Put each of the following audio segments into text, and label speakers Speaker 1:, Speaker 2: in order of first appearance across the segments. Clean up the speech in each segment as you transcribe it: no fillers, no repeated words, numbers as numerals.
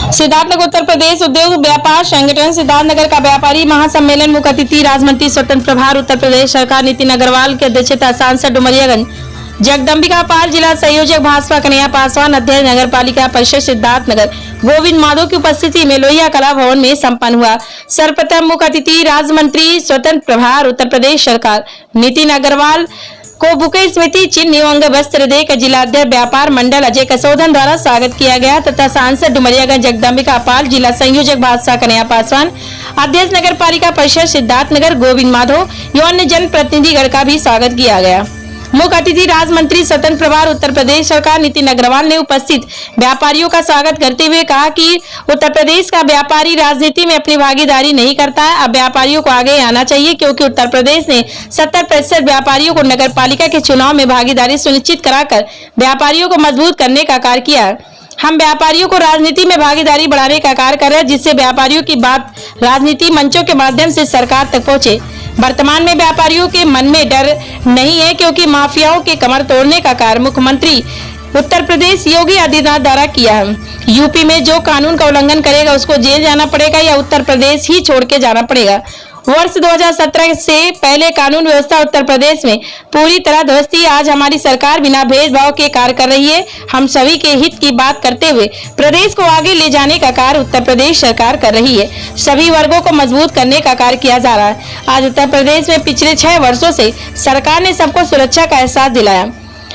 Speaker 1: सिद्धार्थनगर उत्तर प्रदेश उद्योग व्यापार संगठन सिद्धार्थनगर का व्यापारी महासम्मेलन मुख्य अतिथि राज्य मंत्री स्वतंत्र प्रभार उत्तर प्रदेश सरकार नितिन अग्रवाल की अध्यक्षता सांसद डुमरियागंज जगदम्बिका पाल जिला संयोजक भाजपा कन्हैया पासवान अध्यक्ष नगर पालिका परिषद सिद्धार्थनगर गोविंद माधव की उपस्थिति में लोहिया कला भवन में संपन्न हुआ। सर्वप्रथम मुख्य अतिथि राज्य मंत्री स्वतंत्र प्रभार उत्तर प्रदेश सरकार नितिन अग्रवाल को बुके स्मृति चिन्ह एवं वस्त्र देकर जिलाध्यक्ष व्यापार मंडल अजय कसौधन द्वारा स्वागत किया गया तथा सांसद डुमरियागंज जगदम्बिका पाल जिला संयोजक भाजपा कन्हैया पासवान अध्यक्ष नगर पालिका परिषद सिद्धार्थनगर गोविंद माधव एवं अन्य जन प्रतिनिधिगण का भी स्वागत किया गया। मुख्य अतिथि राज्य मंत्री स्वतंत्र प्रभार उत्तर प्रदेश सरकार नितिन अग्रवाल ने उपस्थित व्यापारियों का स्वागत करते हुए कहा कि उत्तर प्रदेश का व्यापारी राजनीति में अपनी भागीदारी नहीं करता है। अब व्यापारियों को आगे आना चाहिए क्योंकि उत्तर प्रदेश ने 70% व्यापारियों को नगर पालिका के चुनाव में भागीदारी सुनिश्चित कराकर व्यापारियों को मजबूत करने का कार्य किया। हम व्यापारियों को राजनीति में भागीदारी बढ़ाने का कार्य कर रहे हैं जिससे व्यापारियों की बात राजनीति मंचों के माध्यम से सरकार तक पहुंचे। वर्तमान में व्यापारियों के मन में डर नहीं है क्योंकि माफियाओं के कमर तोड़ने का कार्य मुख्यमंत्री उत्तर प्रदेश योगी आदित्यनाथ द्वारा किया है। यूपी में जो कानून का उल्लंघन करेगा उसको जेल जाना पड़ेगा या उत्तर प्रदेश ही छोड़ के जाना पड़ेगा। वर्ष 2017 से पहले कानून व्यवस्था उत्तर प्रदेश में पूरी तरह ध्वस्त थी। आज हमारी सरकार बिना भेदभाव के कार्य कर रही है। हम सभी के हित की बात करते हुए प्रदेश को आगे ले जाने का कार्य उत्तर प्रदेश सरकार कर रही है। सभी वर्गों को मजबूत करने का कार्य किया जा रहा है। आज उत्तर प्रदेश में पिछले 6 वर्षों से सरकार ने सबको सुरक्षा का एहसास दिलाया।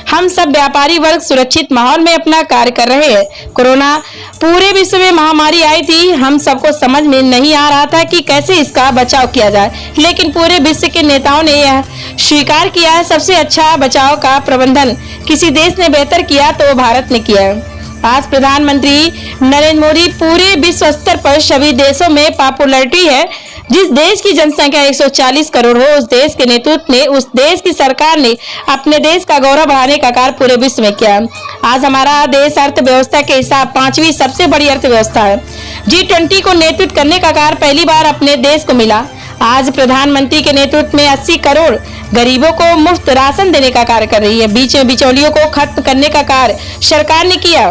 Speaker 1: हम सब व्यापारी वर्ग सुरक्षित माहौल में अपना कार्य कर रहे हैं। कोरोना पूरे विश्व में महामारी आई थी। हम सबको समझ में नहीं आ रहा था कि कैसे इसका बचाव किया जाए, लेकिन पूरे विश्व के नेताओं ने यह स्वीकार किया है सबसे अच्छा बचाव का प्रबंधन किसी देश ने बेहतर किया तो वो भारत ने किया है। आज प्रधानमंत्री नरेंद्र मोदी पूरे विश्व स्तर पर सभी देशों में पॉपुलैरिटी है। जिस देश की जनसंख्या 140 करोड़ हो उस देश के नेतृत्व में उस देश की सरकार ने अपने देश का गौरव बढ़ाने का कार्य पूरे विश्व में किया। आज हमारा देश अर्थव्यवस्था के हिसाब 5वीं सबसे बड़ी अर्थव्यवस्था है। G20 को नेतृत्व करने का कार्य पहली बार अपने देश को मिला। आज प्रधानमंत्री के नेतृत्व में 80 करोड़ गरीबों को मुफ्त राशन देने का कार्य कर रही है। बीच में बिचौलियों को खत्म करने का कार्य सरकार ने किया।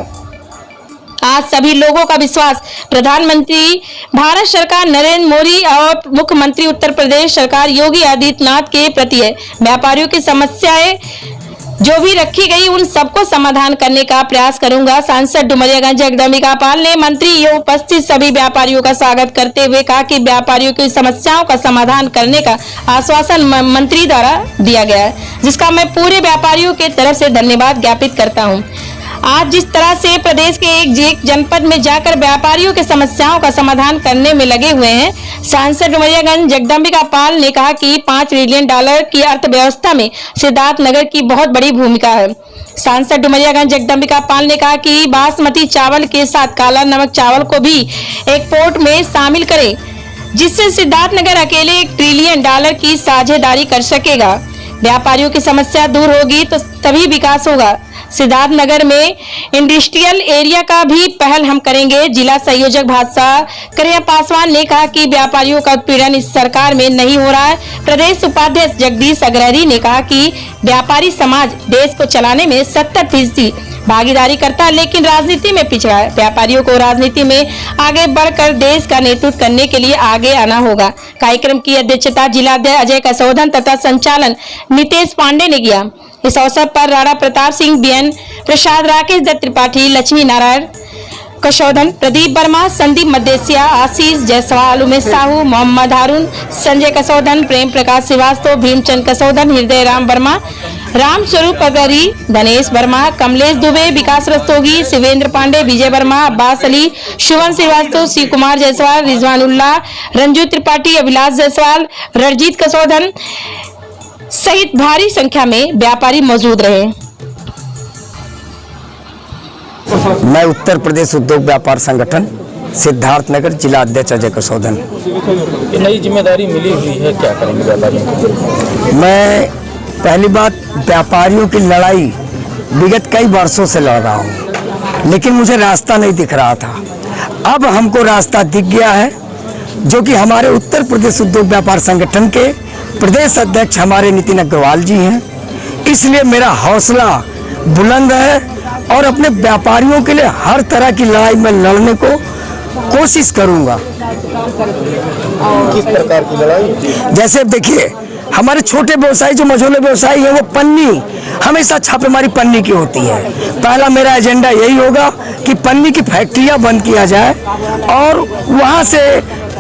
Speaker 1: आज सभी लोगों का विश्वास प्रधानमंत्री भारत सरकार नरेंद्र मोदी और मुख्यमंत्री उत्तर प्रदेश सरकार योगी आदित्यनाथ के प्रति है। व्यापारियों की समस्याएं जो भी रखी गई उन सबको समाधान करने का प्रयास करूंगा। सांसद डुमरियागंज जगदम्बिका पाल ने मंत्री एवं उपस्थित सभी व्यापारियों का स्वागत करते हुए कहा कि व्यापारियों की समस्याओं का समाधान करने का आश्वासन मंत्री द्वारा दिया गया है, जिसका मैं पूरे व्यापारियों के तरफ से धन्यवाद ज्ञापित करता हूँ। आज जिस तरह से प्रदेश के एक जनपद में जाकर व्यापारियों की समस्याओं का समाधान करने में लगे हुए हैं, सांसद डुमरियागंज जगदम्बिका पाल ने कहा कि $5 ट्रिलियन की अर्थव्यवस्था में सिद्धार्थनगर की बहुत बड़ी भूमिका है। सांसद डुमरियागंज जगदम्बिका पाल ने कहा कि बासमती चावल के साथ काला नमक चावल को भी एक्सपोर्ट में शामिल करें, जिससे सिद्धार्थनगर अकेले $1 ट्रिलियन की साझेदारी कर सकेगा। व्यापारियों की समस्या दूर होगी तो तभी विकास होगा। सिद्धार्थनगर में इंडस्ट्रियल एरिया का भी पहल हम करेंगे। जिला संयोजक भाजपा कन्हैया पासवान ने कहा कि व्यापारियों का उत्पीड़न इस सरकार में नहीं हो रहा है। प्रदेश उपाध्यक्ष जगदीश अग्रहरी ने कहा कि व्यापारी समाज देश को चलाने में 70% भागीदारी करता है, लेकिन राजनीति में पिछड़ा है। व्यापारियों को राजनीति में आगे बढ़कर देश का नेतृत्व करने के लिए आगे आना होगा। कार्यक्रम की अध्यक्षता जिलाध्यक्ष अजय कसौधन तथा संचालन नितेश पांडे ने किया। इस अवसर पर राणा प्रताप सिंह, बीएन प्रसाद, राकेश दत्त त्रिपाठी, लक्ष्मी नारायण कसौधन, प्रदीप वर्मा, संदीप मदेसिया, आशीष जायसवाल, उमेश साहू, मोहम्मद हारून, संजय कसौधन, प्रेम प्रकाश श्रीवास्तव, भीमचंद कसौधन, हृदय राम वर्मा, राम स्वरूप पगरी, धनेश वर्मा, कमलेश दुबे, विकास रस्तोगी, शिवेंद्र पांडे, विजय वर्मा, अब्बास अली, शुभम श्रीवास्तव, शिव कुमार जायसवाल, रिजवानुल्लाह, रंजू त्रिपाठी, अभिलाष जायसवाल, रणजीत कसौधन सहित भारी संख्या में व्यापारी मौजूद रहे।
Speaker 2: मैं उत्तर प्रदेश उद्योग व्यापार संगठन सिद्धार्थनगर जिला अध्यक्ष अजय कसौधन।
Speaker 3: नई जिम्मेदारी मिली हुई है, क्या करेंगे व्यापारियों को?
Speaker 2: मैं पहली बात व्यापारियों की लड़ाई विगत कई वर्षों से लड़ रहा हूँ, लेकिन मुझे रास्ता नहीं दिख रहा था। अब हमको रास्ता दिख गया है, जो कि हमारे उत्तर प्रदेश उद्योग व्यापार संगठन के प्रदेश अध्यक्ष हमारे नितिन अग्रवाल जी हैं। इसलिए मेरा हौसला बुलंद है और अपने व्यापारियों के लिए हर तरह की लड़ाई में लड़ने को कोशिश करूंगा।
Speaker 3: किस प्रकार की लड़ाई?
Speaker 2: जैसे देखिए, हमारे छोटे व्यवसायी जो मझोले व्यवसायी है, वो पन्नी हमेशा छापेमारी पन्नी की होती है। पहला मेरा एजेंडा यही होगा कि पन्नी की फैक्ट्रियां बंद किया जाए और वहां से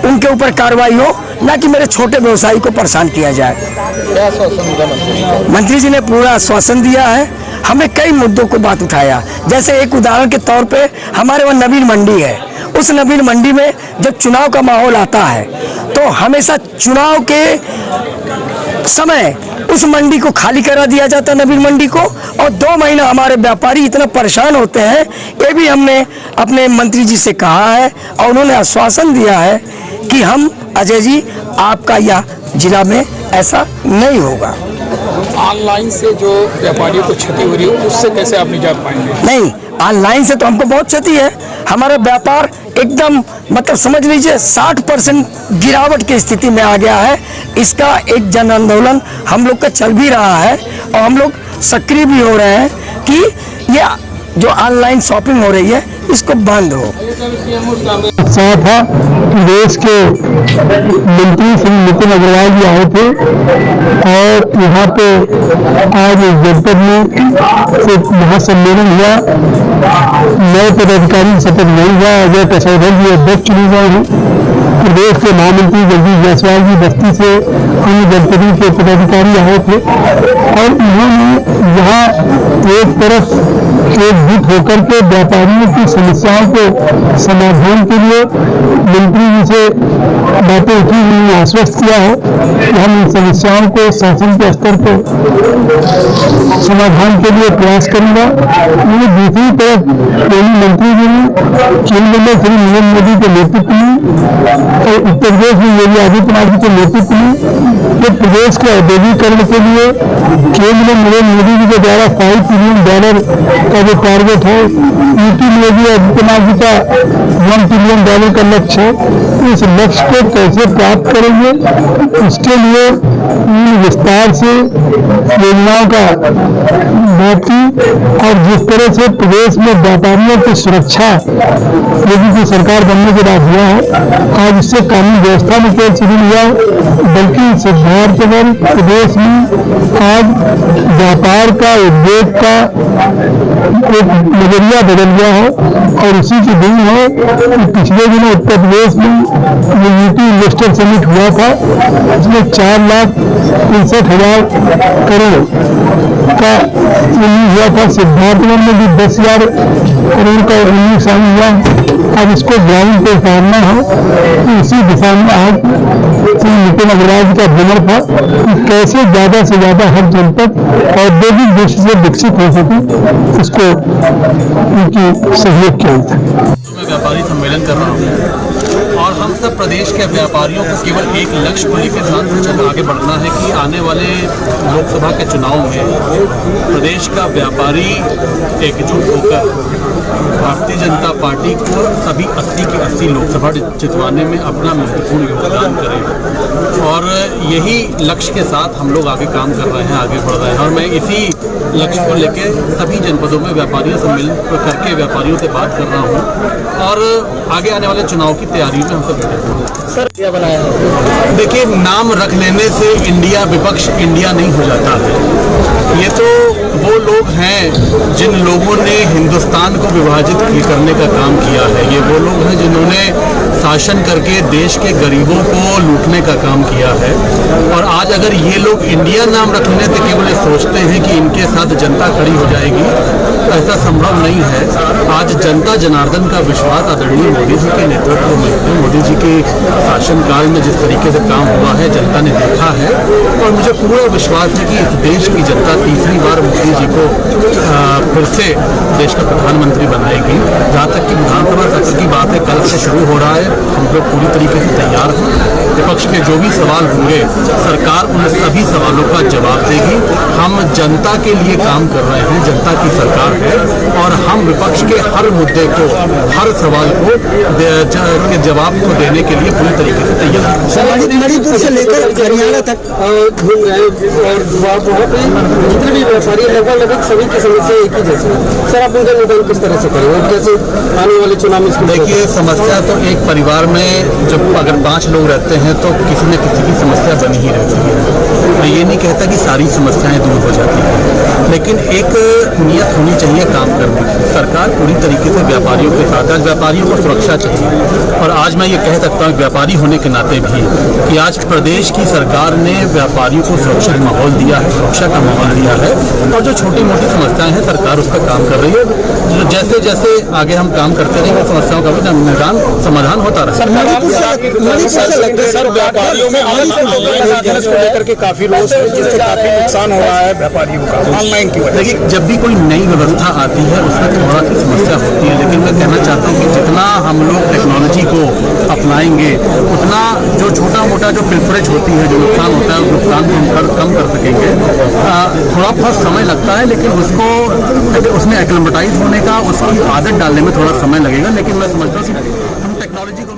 Speaker 2: उनके ऊपर कार्रवाई हो, ना कि मेरे छोटे व्यवसायी को परेशान किया जाए।
Speaker 3: क्या आश्वासन दिया मंत्री?
Speaker 2: मंत्री जी ने पूरा आश्वासन दिया है। हमें कई मुद्दों को बात उठाया, जैसे एक उदाहरण के तौर पे हमारे वहाँ नवीन मंडी है। उस नवीन मंडी में जब चुनाव का माहौल आता है तो हमेशा चुनाव के समय उस मंडी को खाली करा दिया जाता है, नवीन मंडी को, और 2 महीना हमारे व्यापारी इतना परेशान होते हैं। ये भी हमने अपने मंत्री जी से कहा है और उन्होंने आश्वासन दिया है कि हम, अजय जी, आपका यह जिला में ऐसा नहीं होगा।
Speaker 4: ऑनलाइन से जो व्यापारियों को क्षति हो रही है उससे कैसे आप निजात पाएंगे?
Speaker 2: नहीं, ऑनलाइन से तो हमको बहुत क्षति है। हमारा व्यापार एकदम मतलब समझ लीजिए 60% गिरावट की स्थिति में आ गया है। इसका एक जन आंदोलन हम लोग का चल भी रहा है और हम लोग सक्रिय भी हो रहे हैं कि ये जो ऑनलाइन शॉपिंग हो रही है इसको बंद हो।
Speaker 5: साथ था प्रदेश के मंत्री श्री नितिन अग्रवाल जी आए थे और यहाँ पे आज जनपद में महासम्मेलन हुआ। नए पदाधिकारी शपथ नहीं हुआ। अजय कसौधन जी अध्यक्ष चुने गए हैं। प्रदेश के महामंत्री जगदीश जायसवाल जी बस्ती से अन्य जनपदों के पदाधिकारी आए थे और उन्होंने यहाँ एक तरफ एकजुट होकर के व्यापारियों की समस्याओं को समाधान के लिए मंत्री जी से बातें उठी, उन्होंने आश्वस्त किया है कि हम इन समस्याओं को शासन के स्तर पर समाधान के लिए प्रयास करूंगा। उन्होंने दूसरी तरफ मंत्री जी ने केंद्र में श्री नरेंद्र मोदी के नेतृत्व में और उत्तर प्रदेश में योगी आदित्यनाथ जी के नेतृत्व में ये प्रदेश के औद्योगिकरण के लिए केंद्र में नरेंद्र मोदी जी के द्वारा $5 ट्रिलियन का जो टारगेट है, यूपी में योगी आदित्यनाथ जी का $1 ट्रिलियन का लक्ष्य है। इस लक्ष्य को कैसे प्राप्त करेंगे, इसके लिए विस्तार से योजनाओं का बात की और जिस तरह से प्रदेश में व्यापारियों की सुरक्षा योगी की सरकार बनने के बाद हुआ है, आज इससे कानून व्यवस्था में केवल शुरू हुआ बल्कि सिद्धार्थनगर प्रदेश में आज व्यापार का, उद्योग का एक नजरिया बदल गया है। और उसी की देन है कि पिछले दिनों उत्तर प्रदेश में यूटी इन्वेस्टर समिट हुआ था, जिसमें 4,63,000 करोड़ का हुआ था। सिद्धार्थनगर में भी 10,000 करोड़ का उन्नीस शामिल हुआ। अब इसको ग्राउंड पे उतारना है, तो इसी दिशा में आज श्री नितिन अग्रवाल जी का भ्रमण था कि कैसे ज्यादा से ज्यादा हर जनपद औद्योगिक दृष्टि से विकसित हो सके, इसको उनकी सहयोग किया था।
Speaker 6: मैं व्यापारी सम्मेलन कर रहा हूँ और हम सब प्रदेश के व्यापारियों को केवल एक लक्ष्य को लेकर साथ आगे बढ़ना है कि आने वाले लोकसभा के चुनाव में प्रदेश का व्यापारी एकजुट होकर भारतीय जनता पार्टी को सभी 80 की 80 लोकसभा जितवाने में अपना महत्वपूर्ण योगदान करें। और यही लक्ष्य के साथ हम लोग आगे काम कर रहे हैं, आगे बढ़ रहे हैं। और मैं इसी लक्ष्य को लेकर सभी जनपदों में व्यापारियों सम्मेलन करके व्यापारियों से बात कर रहा हूँ और आगे आने वाले चुनाव की तैयारी में हम सब जुटे हैं।
Speaker 3: सर क्या बनाया है?
Speaker 6: देखिए, नाम रख लेने से इंडिया विपक्ष इंडिया नहीं हो जाता है। ये तो वो लोग हैं जिन लोगों ने हिंदुस्तान को विभाजित करने का काम किया है। ये वो लोग हैं जिन्होंने शासन करके देश के गरीबों को लूटने का काम किया है। और आज अगर ये लोग इंडिया नाम रखने से केवल ये सोचते हैं कि इनके साथ जनता खड़ी हो जाएगी, तो ऐसा संभव नहीं है। आज जनता जनार्दन का विश्वास आदरणीय मोदी जी के नेतृत्व में है। मोदी जी के शासनकाल में जिस तरीके से काम हुआ है जनता ने देखा है और मुझे पूरा विश्वास है कि इस देश की जनता तीसरी बार मोदी जी को फिर से देश का प्रधानमंत्री बनाएगी। जहाँ तक कि विधानसभा सत्र की बात है, कल से शुरू हो रहा है, हम लोग पूरी तरीके से तैयार हैं। विपक्ष के जो भी सवाल होंगे सरकार उन सभी सवालों का जवाब देगी। हम जनता के लिए काम कर रहे हैं, जनता की सरकार है और हम विपक्ष के हर मुद्दे को, हर सवाल को के जवाब को देने के लिए पूरी तरीके से तैयार हैं।
Speaker 2: मणिपुर से लेकर हरियाणा तक
Speaker 4: घूम रहे और वहाँ पे जितने भी व्यापारी लगभग सभी की समस्या एक ही जैसी है। सर आप उनका निदान किस तरह से करेंगे, कैसे आने वाले चुनाव में?
Speaker 6: देखिए, समस्या तो एक परिवार में जब अगर 5 लोग रहते हैं तो किसी न किसी की समस्या बनी ही रहती है। मैं ये नहीं कहता कि सारी समस्याएं दूर हो जाती हैं, लेकिन एक नियत होनी चाहिए काम करने की। सरकार पूरी तरीके से व्यापारियों के साथ, आज व्यापारियों को सुरक्षा चाहिए। और आज मैं ये कह सकता हूँ व्यापारी होने के नाते भी कि आज प्रदेश की सरकार ने व्यापारियों को सुरक्षित माहौल दिया है, सुरक्षा का माहौल दिया है। और जो छोटी मोटी समस्याएं हैं सरकार उस पर काम कर रही है। जैसे जैसे आगे हम काम करते रहेंगे समस्याओं का भी समाधान होता रहे।
Speaker 4: सर व्यापारियों में बिजनेस को लेकर के काफी रोष है, जिससे काफी नुकसान हो रहा है व्यापारियों का ऑनलाइन की वजह से।
Speaker 6: देखिए, जब भी कोई नई व्यवस्था आती है उसमें थोड़ा सी समस्या होती है, लेकिन मैं कहना चाहता हूँ कि जितना हम लोग टेक्नोलॉजी को अपनाएंगे उतना जो छोटा मोटा जो पिलफरेज होती है, जो नुकसान होता है, उस नुकसान को हम कम कर सकेंगे। थोड़ा बहुत समय लगता है, लेकिन उसमें एक्लेमेटाइज होने का, उसकी आदत डालने में थोड़ा समय लगेगा। लेकिन मैं समझता हूँ कि हम टेक्नोलॉजी को